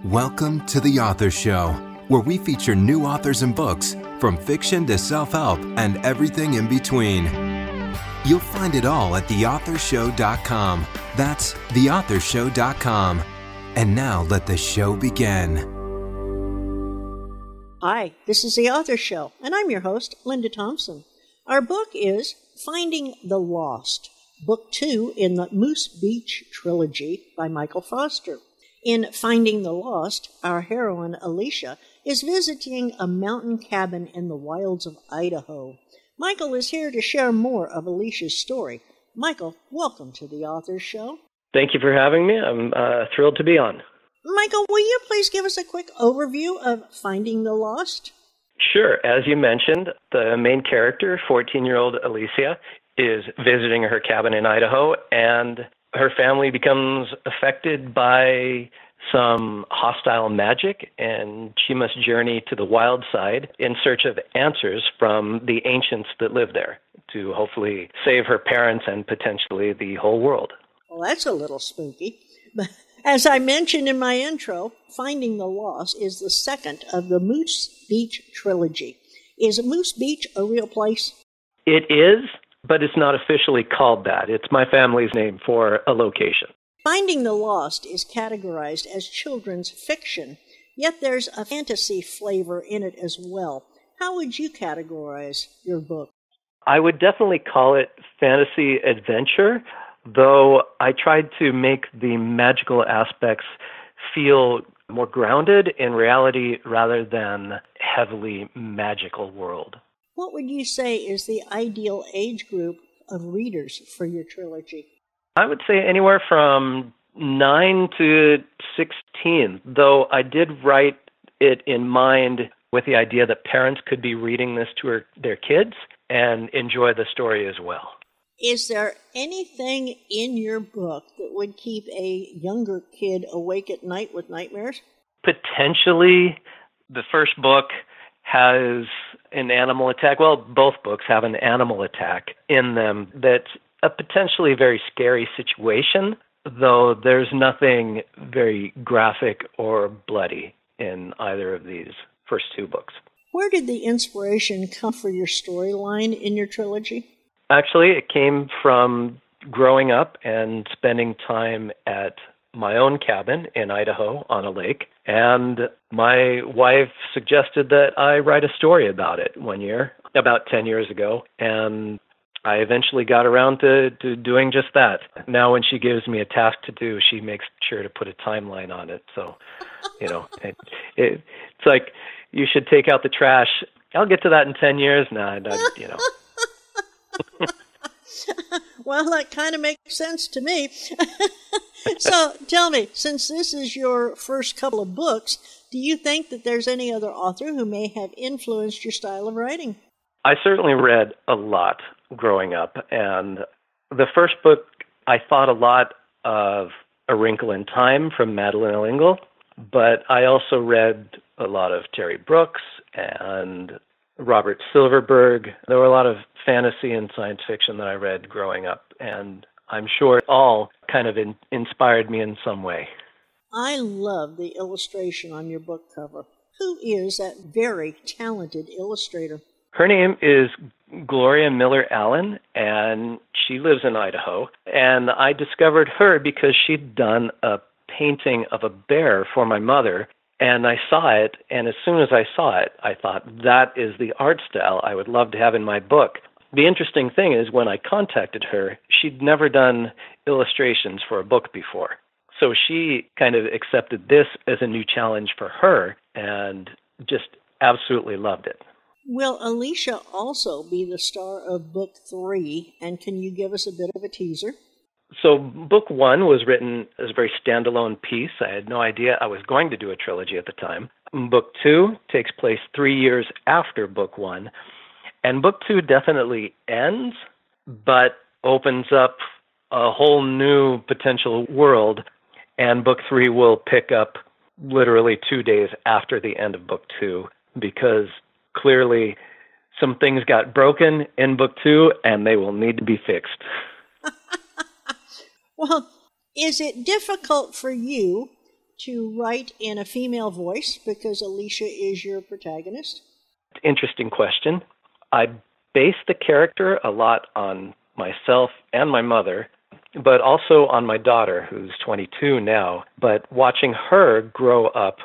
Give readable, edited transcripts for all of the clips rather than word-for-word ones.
Welcome to The Author Show, where we feature new authors and books, from fiction to self-help and everything in between. You'll find it all at theauthorshow.com. That's theauthorshow.com. And now let the show begin. Hi, this is The Author Show, and I'm your host, Linda Thompson. Our book is Finding the Lost, Book 2 in the Moose Beach Trilogy by Michael Foster. In Finding the Lost, our heroine, Alicia, is visiting a mountain cabin in the wilds of Idaho. Michael is here to share more of Alicia's story. Michael, welcome to The Author Show. Thank you for having me. I'm thrilled to be on. Michael, will you please give us a quick overview of Finding the Lost? Sure. As you mentioned, the main character, 14-year-old Alicia, is visiting her cabin in Idaho, and her family becomes affected by some hostile magic, and she must journey to the wild side in search of answers from the ancients that live there to hopefully save her parents and potentially the whole world. Well, that's a little spooky. But as I mentioned in my intro, Finding the Lost is the second of the Moose Beach trilogy. Is Moose Beach a real place? It is, but it's not officially called that. It's my family's name for a location. Finding the Lost is categorized as children's fiction, yet there's a fantasy flavor in it as well. How would you categorize your book? I would definitely call it fantasy adventure, though I tried to make the magical aspects feel more grounded in reality rather than heavily magical world. What would you say is the ideal age group of readers for your trilogy? I would say anywhere from 9 to 16, though I did write it in mind with the idea that parents could be reading this to their kids and enjoy the story as well. Is there anything in your book that would keep a younger kid awake at night with nightmares? Potentially. The first book has an animal attack. Well, both books have an animal attack in them that's a potentially very scary situation, though there's nothing very graphic or bloody in either of these first two books. Where did the inspiration come for your storyline in your trilogy? Actually, it came from growing up and spending time at my own cabin in Idaho on a lake, and my wife suggested that I write a story about it one year, about 10 years ago, and I eventually got around to doing just that. Now when she gives me a task to do, she makes sure to put a timeline on it. So, it's like, you should take out the trash. I'll get to that in 10 years. Well, that kind of makes sense to me. So tell me, since this is your first couple of books, do you think that there's any other author who may have influenced your style of writing? I certainly read a lot growing up, and the first book, I thought a lot of A Wrinkle in Time from Madeleine L'Engle, but I also read a lot of Terry Brooks and Robert Silverberg. There were a lot of fantasy and science fiction that I read growing up, and I'm sure it all kind of inspired me in some way. I love the illustration on your book cover. Who is that very talented illustrator? Her name is Gloria Miller Allen, and she lives in Idaho. And I discovered her because she'd done a painting of a bear for my mother, and I saw it, and as soon as I saw it, I thought, that is the art style I would love to have in my book. The interesting thing is, when I contacted her, she'd never done illustrations for a book before. So she kind of accepted this as a new challenge for her and just absolutely loved it. Will Alicia also be the star of Book 3, and can you give us a bit of a teaser? So Book 1 was written as a very standalone piece. I had no idea I was going to do a trilogy at the time. Book 2 takes place 3 years after Book 1. And Book 2 definitely ends, but opens up a whole new potential world. And Book 3 will pick up literally 2 days after the end of Book 2, because clearly some things got broken in Book 2, and they will need to be fixed. Well, is it difficult for you to write in a female voice because Alicia is your protagonist? Interesting question. I based the character a lot on myself and my mother, but also on my daughter, who's 22 now. But watching her grow up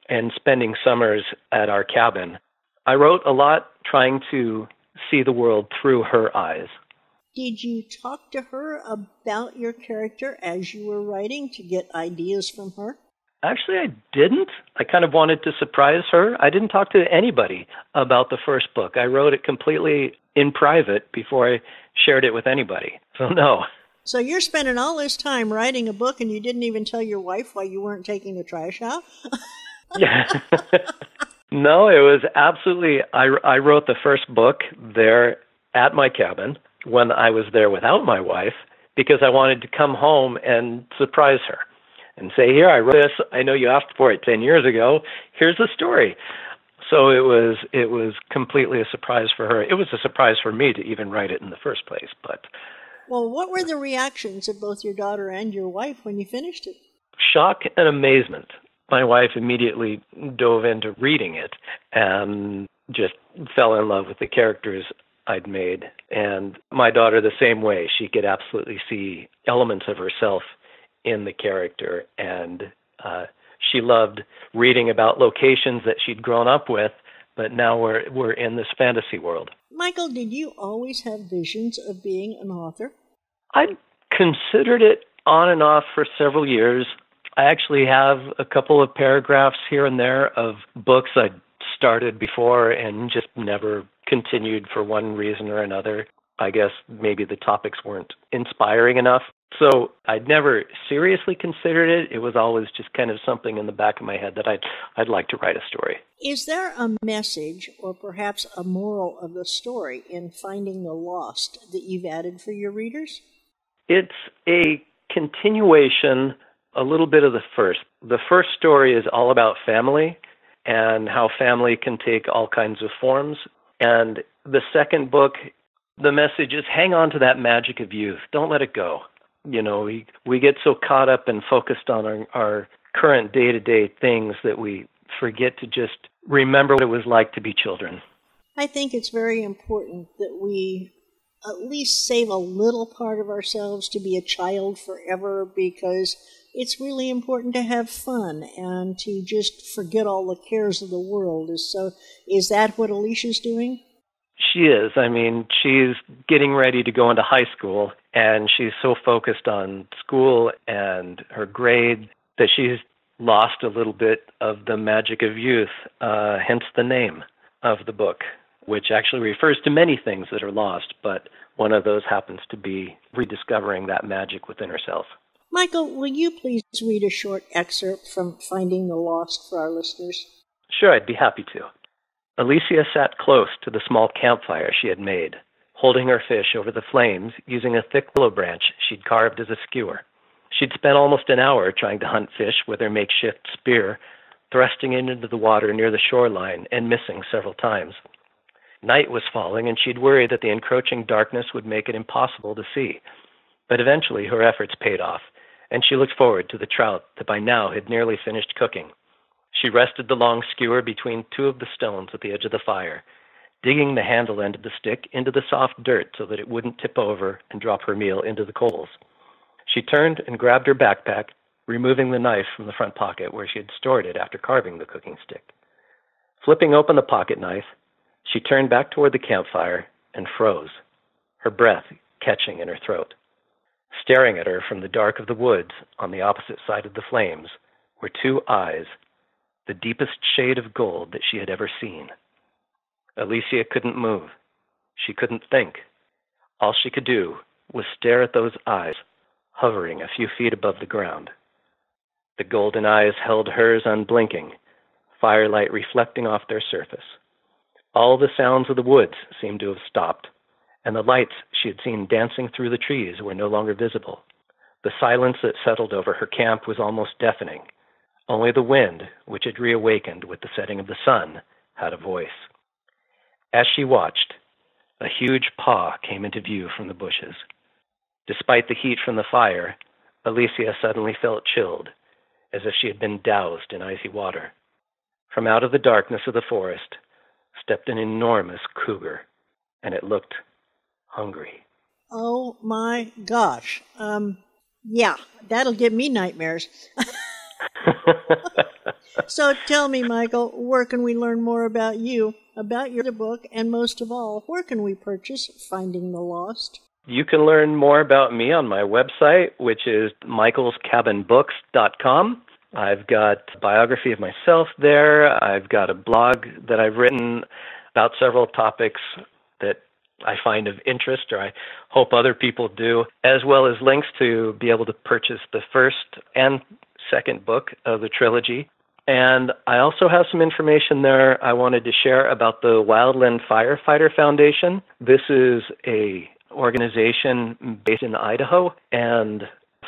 and spending summers at our cabin, I wrote a lot trying to see the world through her eyes. Did you talk to her about your character as you were writing to get ideas from her? Actually, I didn't. I kind of wanted to surprise her. I didn't talk to anybody about the first book. I wrote it completely in private before I shared it with anybody. So no. So you're spending all this time writing a book and you didn't even tell your wife why you weren't taking the trash out? Yeah. No, it was absolutely, I wrote the first book there at my cabin when I was there without my wife because I wanted to come home and surprise her and say, here, I wrote this. I know you asked for it 10 years ago. Here's the story. So it was completely a surprise for her. It was a surprise for me to even write it in the first place. But well, what were the reactions of both your daughter and your wife when you finished it? Shock and amazement. My wife immediately dove into reading it and just fell in love with the characters I'd made. And my daughter the same way. She could absolutely see elements of herself in the character. And she loved reading about locations that she'd grown up with, but now we're in this fantasy world. Michael, did you always have visions of being an author? I considered it on and off for several years. I actually have a couple of paragraphs here and there of books I started before and just never continued for one reason or another. I guess maybe the topics weren't inspiring enough. So I'd never seriously considered it. It was always just kind of something in the back of my head that I'd like to write a story. Is there a message or perhaps a moral of the story in Finding the Lost that you've added for your readers? It's a continuation, a little bit of the first. The first story is all about family and how family can take all kinds of forms. And the second book, the message is hang on to that magic of youth. Don't let it go. You know, we get so caught up and focused on our current day-to-day things that we forget to just remember what it was like to be children. I think it's very important that we at least save a little part of ourselves to be a child forever, because it's really important to have fun and to just forget all the cares of the world. So is that what Alicia's doing? She is. I mean, she's getting ready to go into high school, and she's so focused on school and her grade that she's lost a little bit of the magic of youth, hence the name of the book, which actually refers to many things that are lost, but one of those happens to be rediscovering that magic within herself. Michael, will you please read a short excerpt from Finding the Lost for our listeners? Sure, I'd be happy to. Alicia sat close to the small campfire she had made, holding her fish over the flames using a thick willow branch she'd carved as a skewer. She'd spent almost an hour trying to hunt fish with her makeshift spear, thrusting it into the water near the shoreline and missing several times. Night was falling, and she'd worried that the encroaching darkness would make it impossible to see. But eventually her efforts paid off, and she looked forward to the trout that by now had nearly finished cooking. She rested the long skewer between two of the stones at the edge of the fire, digging the handle end of the stick into the soft dirt so that it wouldn't tip over and drop her meal into the coals. She turned and grabbed her backpack, removing the knife from the front pocket where she had stored it after carving the cooking stick. Flipping open the pocket knife, she turned back toward the campfire and froze, her breath catching in her throat. Staring at her from the dark of the woods on the opposite side of the flames were two eyes, the deepest shade of gold that she had ever seen. Alicia couldn't move. She couldn't think. All she could do was stare at those eyes, hovering a few feet above the ground. The golden eyes held hers unblinking, firelight reflecting off their surface. All the sounds of the woods seemed to have stopped, and the lights she had seen dancing through the trees were no longer visible. The silence that settled over her camp was almost deafening. Only the wind, which had reawakened with the setting of the sun, had a voice. As she watched, a huge paw came into view from the bushes. Despite the heat from the fire, Alicia suddenly felt chilled, as if she had been doused in icy water. From out of the darkness of the forest stepped an enormous cougar, and it looked hungry. Oh my gosh. Yeah, that'll give me nightmares. So tell me, Michael, where can we learn more about you, about your book, and most of all, where can we purchase Finding the Lost? You can learn more about me on my website, which is michaelscabinbooks.com. I've got a biography of myself there. I've got a blog that I've written about several topics that I find of interest, or I hope other people do, as well as links to be able to purchase the first and second book of the trilogy. And I also have some information there I wanted to share about the Wildland Firefighter Foundation. This is a organization based in Idaho, and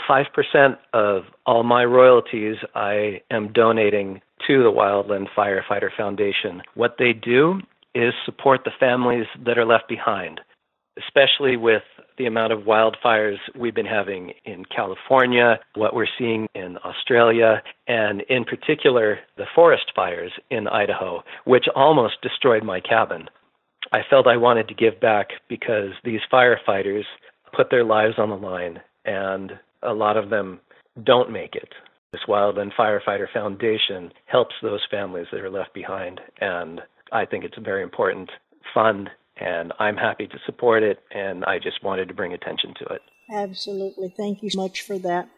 5% of all my royalties I am donating to the Wildland Firefighter Foundation. What they do is support the families that are left behind, especially with the amount of wildfires we've been having in California, what we're seeing in Australia, and in particular, the forest fires in Idaho, which almost destroyed my cabin. I felt I wanted to give back because these firefighters put their lives on the line, and a lot of them don't make it. This Wildland Firefighter Foundation helps those families that are left behind, and I think it's a very important fund, and I'm happy to support it, and I just wanted to bring attention to it. Absolutely. Thank you so much for that.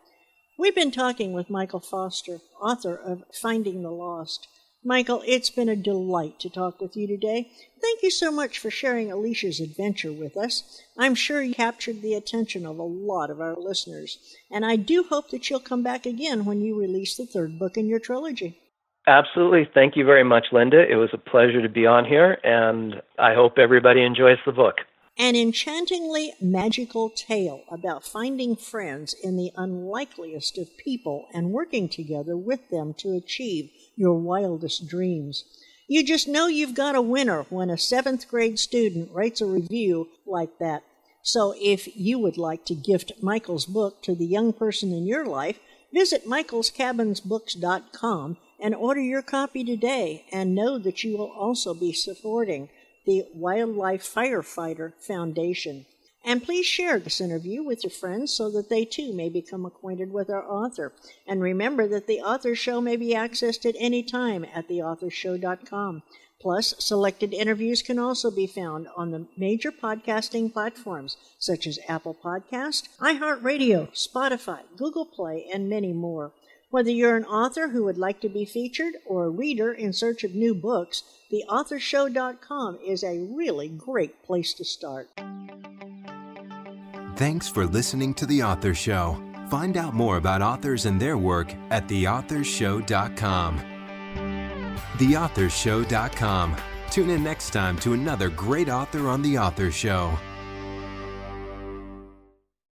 We've been talking with Michael Foster, author of Finding the Lost. Michael, it's been a delight to talk with you today. Thank you so much for sharing Alicia's adventure with us. I'm sure you captured the attention of a lot of our listeners, and I do hope that you'll come back again when you release the third book in your trilogy. Absolutely. Thank you very much, Linda. It was a pleasure to be on here, and I hope everybody enjoys the book. An enchantingly magical tale about finding friends in the unlikeliest of people and working together with them to achieve your wildest dreams. You just know you've got a winner when a 7th grade student writes a review like that. So if you would like to gift Michael's book to the young person in your life, visit michaelscabinsbooks.com and order your copy today, and know that you will also be supporting the Wildlife Firefighter Foundation. And please share this interview with your friends so that they too may become acquainted with our author. And remember that the Author Show may be accessed at any time at theauthorshow.com. Plus, selected interviews can also be found on the major podcasting platforms such as Apple Podcast, iHeartRadio, Spotify, Google Play, and many more. Whether you're an author who would like to be featured or a reader in search of new books, theauthorshow.com is a really great place to start. Thanks for listening to The Author Show. Find out more about authors and their work at theauthorshow.com. Theauthorshow.com. Tune in next time to another great author on The Author Show.